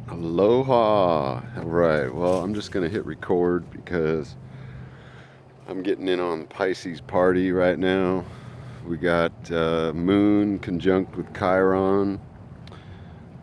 Aloha. All right. Well, I'm just going to hit record because I'm getting in on the Pisces party right now. We got Moon conjunct with Chiron,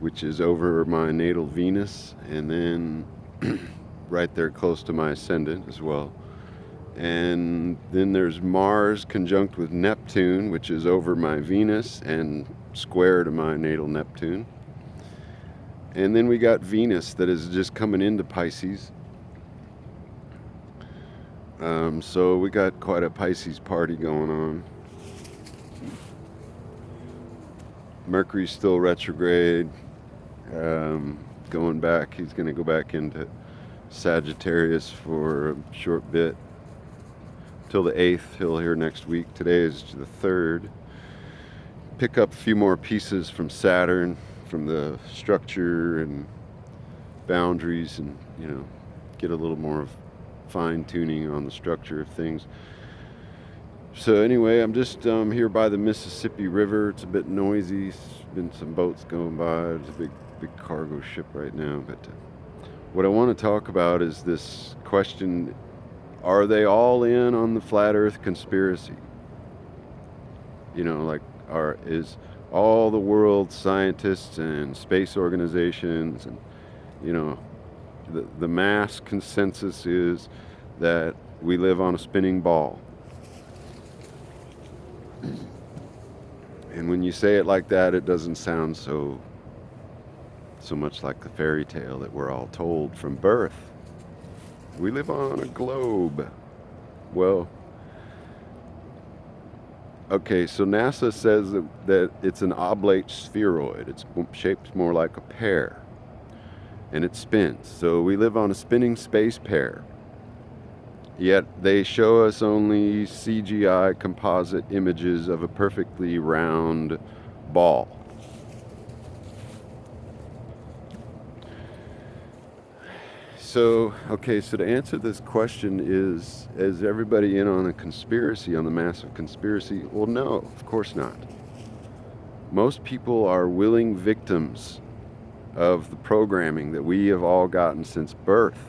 which is over my natal Venus, and then right there close to my ascendant as well. And then there's Mars conjunct with Neptune, which is over my Venus and square to my natal Neptune. And then we got Venus that is just coming into Pisces. So we got quite a Pisces party going on. Mercury's still retrograde, going back. He's going to go back into Sagittarius for a short bit. Till the 8th, he'll here next week. Today is the 3rd. Pick up a few more pieces from Saturn, from the structure and boundaries, and get a little more of fine tuning on the structure of things. So anyway, I'm just here by the Mississippi River. It's a bit noisy. There's been some boats going by. There's a big cargo ship right now. But what I want to talk about is this question: are they all in on the flat Earth conspiracy? Is all the world scientists and space organizations and the mass consensus is that we live on a spinning ball. And when you say it like that, it doesn't sound so much like the fairy tale that we're all told from birth. We live on a globe. Well, okay, so NASA says that it's an oblate spheroid. It's shaped more like a pear, and it spins. So we live on a spinning space pear. Yet they show us only CGI composite images of a perfectly round ball. So to answer this question is everybody in on a conspiracy, on the massive conspiracy? Well, no, of course not. Most people are willing victims of the programming that we have all gotten since birth.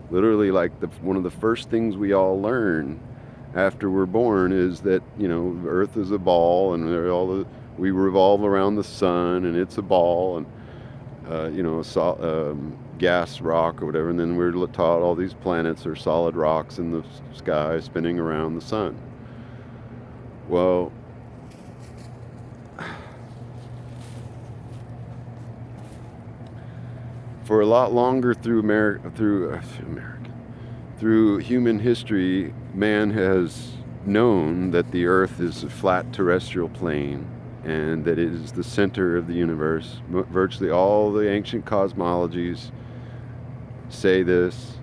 Literally, like one of the first things we all learn after we're born is that Earth is a ball, and we revolve around the sun, and it's a ball, and gas rock or whatever. And then we're taught all these planets are solid rocks in the sky spinning around the sun. Well, for a lot longer through human history, man has known that the Earth is a flat terrestrial plane and that it is the center of the universe. Virtually all the ancient cosmologies say this,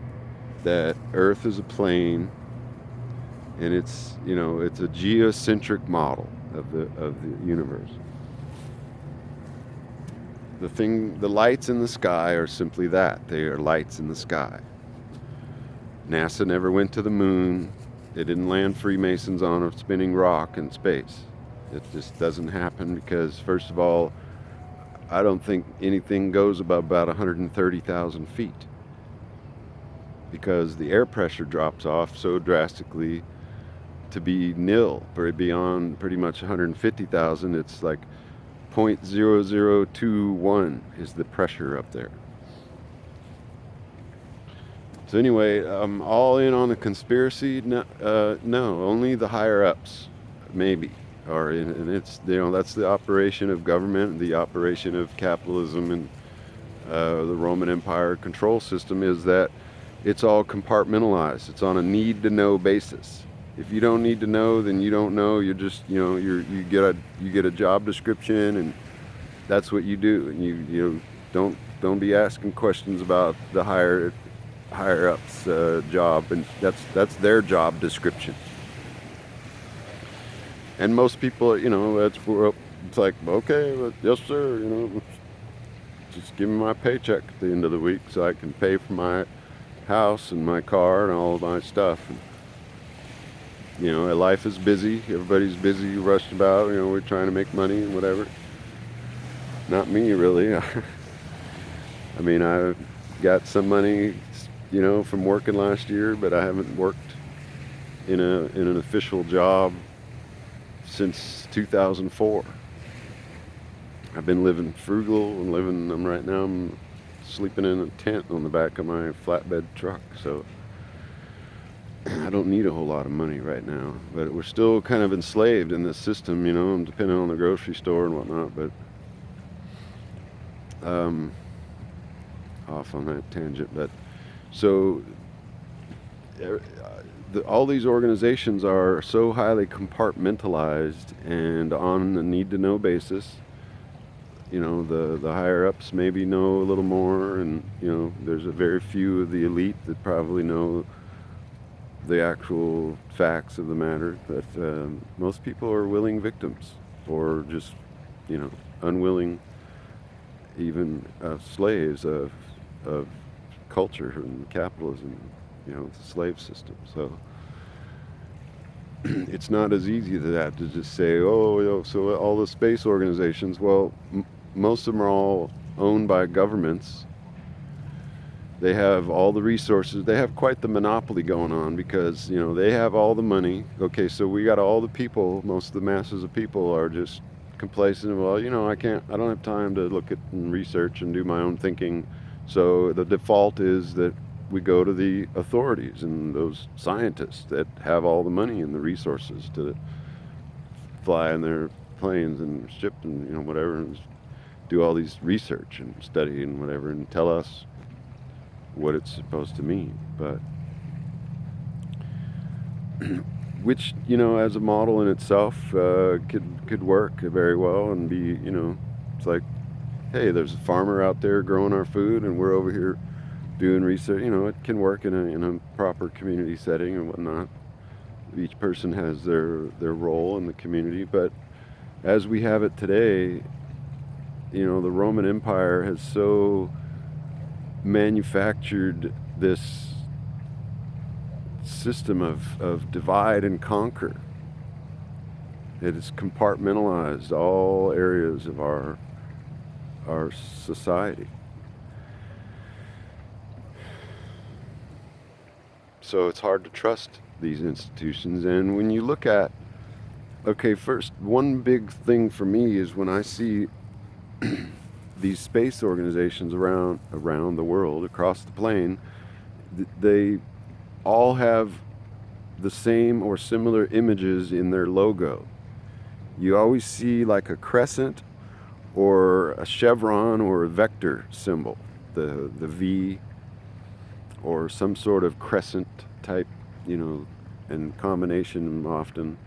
that Earth is a plane, and it's a geocentric model of the universe. The lights in the sky are simply that. They are lights in the sky. NASA never went to the moon. They didn't land Freemasons on a spinning rock in space. It just doesn't happen because, first of all, I don't think anything goes above about 130,000 feet, because the air pressure drops off so drastically to be nil, beyond pretty much 150,000. It's like 0.0021 is the pressure up there. So anyway, I'm all in on the conspiracy. No, only the higher ups, maybe, are in, and it's that's the operation of government, the operation of capitalism, and the Roman Empire control system is that it's all compartmentalized. It's on a need-to-know basis. If you don't need to know, then you don't know. You're just you get a job description, and that's what you do. And you don't be asking questions about the higher ups job, and that's their job description. And most people, it's like, okay, well, yes sir, just give me my paycheck at the end of the week so I can pay for my house and my car and all of my stuff. And, life is busy. Everybody's busy, rushed about. We're trying to make money and whatever. Not me, really. I mean, I got some money, from working last year, but I haven't worked in an official job since 2004. I've been living frugal and I'm sleeping in a tent on the back of my flatbed truck, so I don't need a whole lot of money right now. But we're still kind of enslaved in this system, and depending on the grocery store and whatnot. But off on that tangent. But so all these organizations are so highly compartmentalized and on a need-to-know basis. The higher ups maybe know a little more, and there's a very few of the elite that probably know the actual facts of the matter. But most people are willing victims, or just unwilling, even slaves of culture and capitalism. It's a slave system. So it's not as easy to that to just say, so all the space organizations, well, most of them are all owned by governments. They have all the resources. They have quite the monopoly going on because, they have all the money. Okay, so we got all the people, most of the masses of people are just complacent. Well, I don't have time to look at and research and do my own thinking. So the default is that we go to the authorities and those scientists that have all the money and the resources to fly in their planes and ship and whatever, and do all these research and study and whatever, and tell us what it's supposed to mean. But which as a model in itself could work very well and be it's like, hey, there's a farmer out there growing our food and we're over here doing research. It can work in a proper community setting and whatnot. Each person has their role in the community. But as we have it today, the Roman Empire has so manufactured this system of divide and conquer. It has compartmentalized all areas of our society. So it's hard to trust these institutions. And when you look at, first, one big thing for me is when I see these space organizations around the world, across the plane, they all have the same or similar images in their logo. You always see like a crescent or a chevron or a vector symbol, the V, or some sort of crescent type, and combination often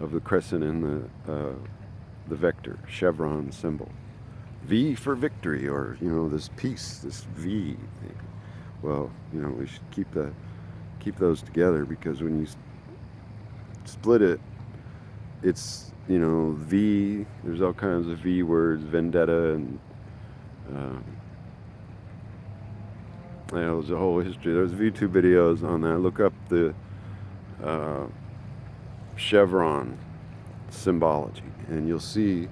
of the crescent and the vector, chevron symbol. V for victory, or this peace, this V thing. Well, we should keep those together, because when you split it, it's V. There's all kinds of V words, vendetta, and there's a whole history. There's YouTube videos on that. Look up the chevron symbology, and you'll see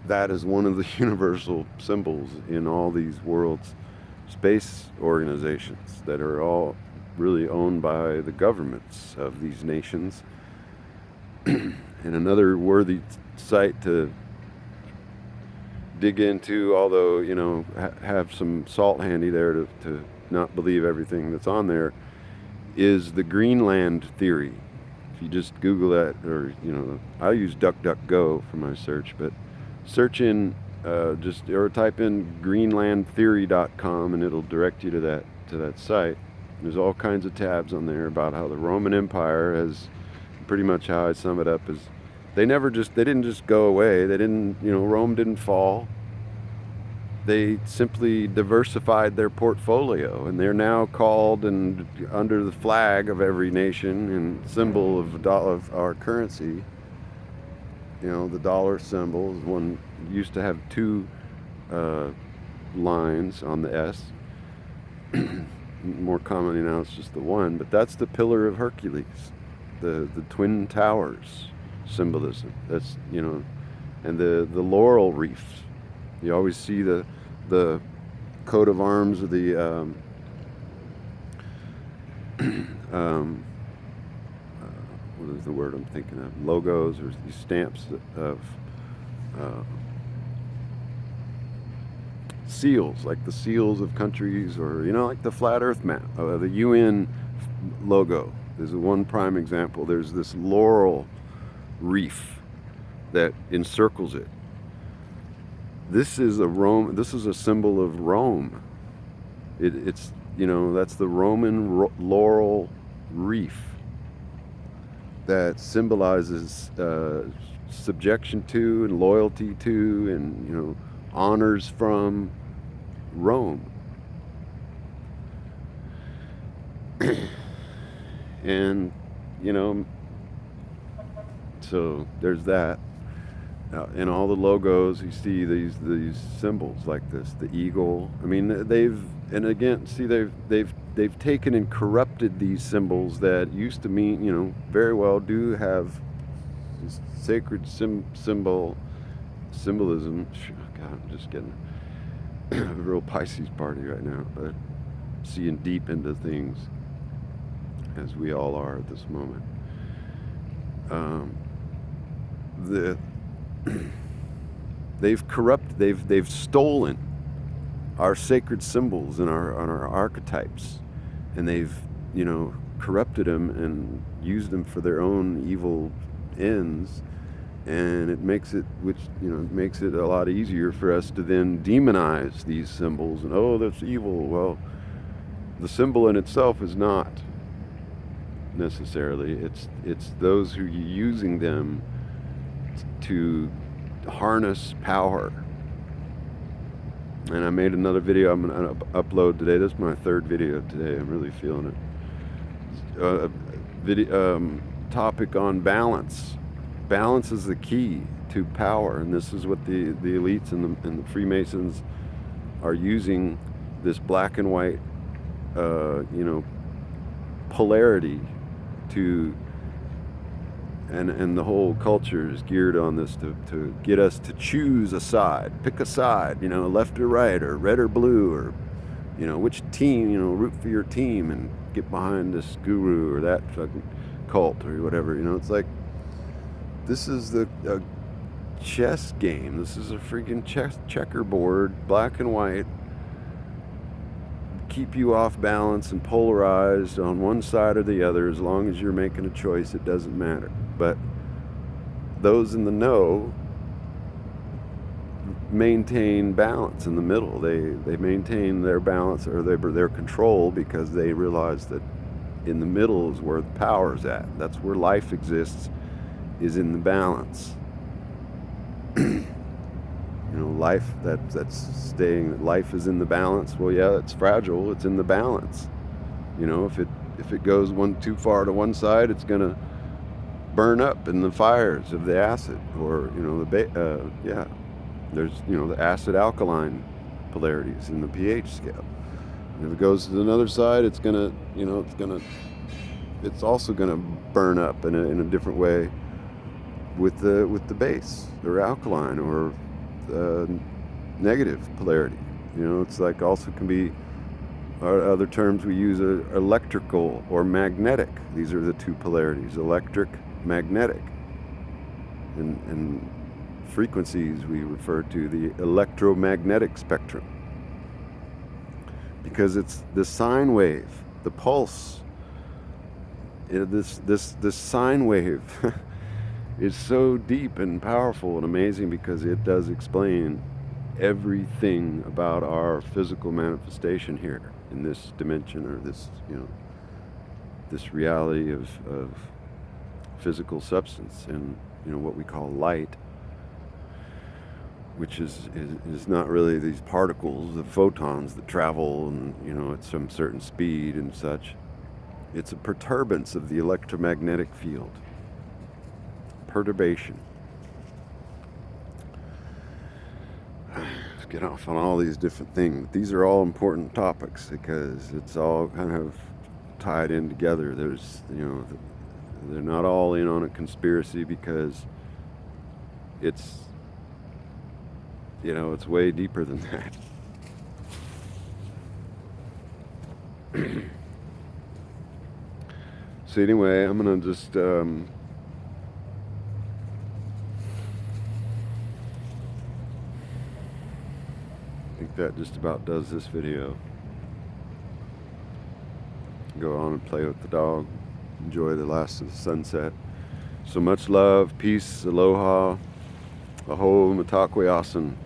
that is one of the universal symbols in all these world's space organizations that are all really owned by the governments of these nations. And another worthy site to dig into, although have some salt handy there to not believe everything that's on there, is the Greenland theory. If you just Google that, or I use DuckDuckGo for my search, but search in or type in greenlandtheory.com and it'll direct you to that site. There's all kinds of tabs on there about how the Roman Empire has, pretty much how I sum it up is, they didn't just go away. They didn't, Rome didn't fall. They simply diversified their portfolio, and they're now called and under the flag of every nation and symbol of our currency. The dollar symbol is one, used to have two lines on the S. More commonly now it's just the one, but that's the Pillar of Hercules, the Twin Towers symbolism. That's and the laurel wreath. You always see the coat of arms, or the what is the word I'm thinking of? Logos, or these stamps of seals, like the seals of countries, or like the flat Earth map, the UN logo is one prime example. There's this laurel reef that encircles it. This is a symbol of Rome. It's that's the Roman laurel reef that symbolizes subjection to and loyalty to and honors from Rome. And so there's that. In all the logos, you see these symbols like this, the eagle. I mean, they've taken and corrupted these symbols that used to mean, very well do have this sacred symbolism. God, I'm just getting a real Pisces party right now, but seeing deep into things, as we all are at this moment. They've stolen our sacred symbols and our archetypes, and they've corrupted them and used them for their own evil ends, and it makes it a lot easier for us to then demonize these symbols and, oh, that's evil. Well, the symbol in itself is not necessarily. It's those who are using them to harness power. And I made another video I'm going to upload today. This is my third video today. I'm really feeling it. Topic on balance. Balance is the key to power, and this is what the elites and the Freemasons are using, this black and white polarity to, and the whole culture is geared on this to get us to choose a side, pick a side, left or right, or red or blue, or which team, root for your team and get behind this guru or that fucking cult or whatever. It's like, this is a chess game. This is a freaking checkerboard, black and white. Keep you off balance and polarized on one side or the other. As long as you're making a choice, it doesn't matter. But those in the know maintain balance in the middle. They maintain their balance, or their control, because they realize that in the middle is where the power is at. That's where life exists, is in the balance. Life that's staying. Life is in the balance. Well, yeah, it's fragile. It's in the balance. If it goes too far to one side, it's gonna burn up in the fires of the acid, or there's the acid alkaline polarities in the pH scale. And if it goes to another side, it's also gonna burn up in a different way with the base, or alkaline, or negative polarity. It's like, also can be other terms we use are electrical or magnetic. These are the two polarities: electric, magnetic. And frequencies we refer to the electromagnetic spectrum, because it's the sine wave, the pulse. This sine wave is so deep and powerful and amazing, because it does explain everything about our physical manifestation here in this dimension, or this this reality of physical substance, and what we call light, which is not really these particles, the photons that travel and at some certain speed and such. It's a perturbance of the electromagnetic field. Perturbation. Let's get off on all these different things. These are all important topics, because it's all kind of tied in together. There's, they're not all in on a conspiracy, because it's, it's way deeper than that. So anyway, I'm gonna just I think that just about does this video. Go on and play with the dog. Enjoy the last of the sunset. So much love, peace, aloha, aho, matakwe asan.